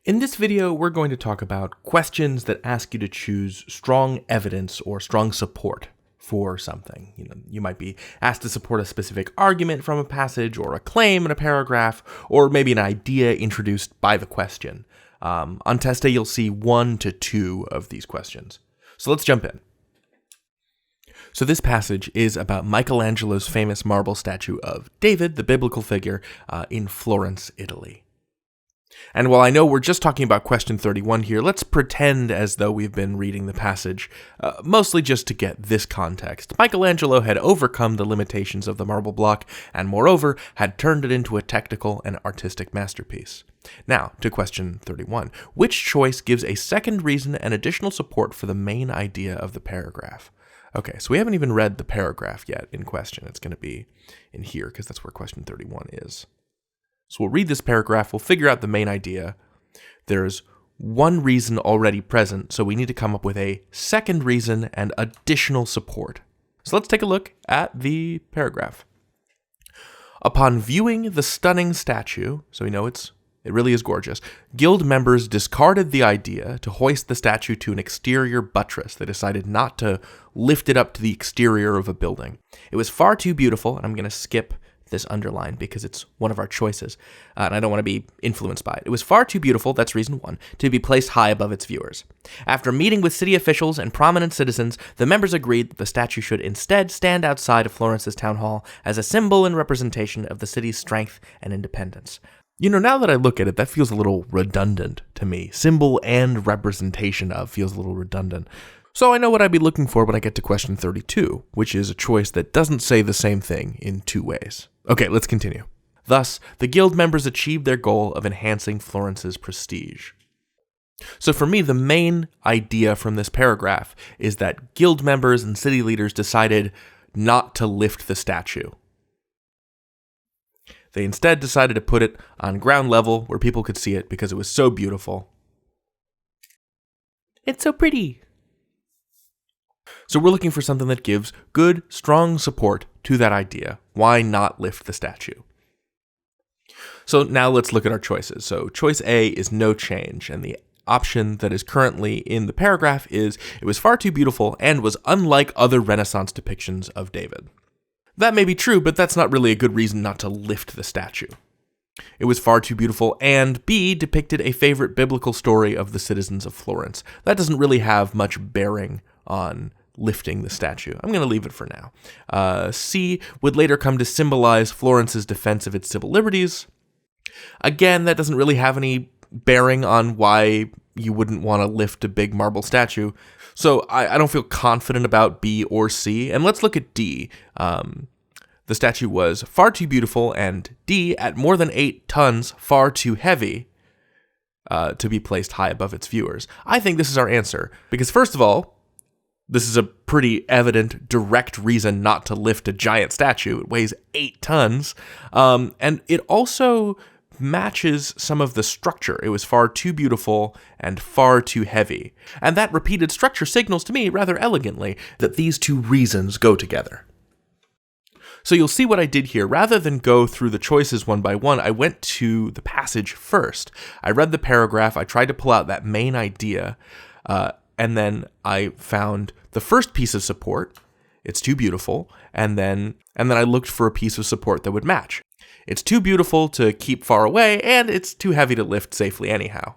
In this video, we're going to talk about questions that ask you to choose strong evidence or strong support for something. You might be asked to support a specific argument from a passage or a claim in a paragraph, or maybe an idea introduced by the question. On test day, you'll see 1 to 2 of these questions. So let's jump in. So this passage is about Michelangelo's famous marble statue of David, the biblical figure, in Florence, Italy. And while I know we're just talking about question 31 here, let's pretend as though we've been reading the passage, mostly just to get this context. Michelangelo had overcome the limitations of the marble block, and moreover, had turned it into a technical and artistic masterpiece. Now, to question 31. Which choice gives a second reason and additional support for the main idea of the paragraph? Okay, so we haven't even read the paragraph yet in question. It's going to be in here, because that's where question 31 is. So we'll read this paragraph, we'll figure out the main idea. There's one reason already present, so we need to come up with a second reason and additional support. So let's take a look at the paragraph. Upon viewing the stunning statue, so we know it really is gorgeous, guild members discarded the idea to hoist the statue to an exterior buttress. They decided not to lift it up to the exterior of a building. It was far too beautiful, and I'm going to skip this underline because it's one of our choices, and I don't want to be influenced by it. It was far too beautiful, that's reason 1, to be placed high above its viewers. After meeting with city officials and prominent citizens, the members agreed that the statue should instead stand outside of Florence's town hall as a symbol and representation of the city's strength and independence. Now that I look at it, that feels a little redundant to me. Symbol and representation of feels a little redundant. So I know what I'd be looking for when I get to question 32, which is a choice that doesn't say the same thing in 2 ways. Okay, let's continue. Thus, the guild members achieved their goal of enhancing Florence's prestige. So for me, the main idea from this paragraph is that guild members and city leaders decided not to lift the statue. They instead decided to put it on ground level where people could see it because it was so beautiful. It's so pretty. So we're looking for something that gives good, strong support to that idea. Why not lift the statue? So now let's look at our choices. So choice A is no change, and the option that is currently in the paragraph is it was far too beautiful and was unlike other Renaissance depictions of David. That may be true, but that's not really a good reason not to lift the statue. It was far too beautiful, and B, depicted a favorite biblical story of the citizens of Florence. That doesn't really have much bearing on lifting the statue. I'm going to leave it for now. C would later come to symbolize Florence's defense of its civil liberties. Again, that doesn't really have any bearing on why you wouldn't want to lift a big marble statue. So I don't feel confident about B or C. And let's look at D. The statue was far too beautiful, and D, at more than 8 tons, far too heavy to be placed high above its viewers. I think this is our answer, because first of all, this is a pretty evident, direct reason not to lift a giant statue. It weighs 8 tons, and it also matches some of the structure. It was far too beautiful and far too heavy. And that repeated structure signals to me rather elegantly that these 2 reasons go together. So you'll see what I did here. Rather than go through the choices one by one, I went to the passage first. I read the paragraph, I tried to pull out that main idea, and then I found the first piece of support. It's too beautiful. And then I looked for a piece of support that would match. It's too beautiful to keep far away, and it's too heavy to lift safely anyhow.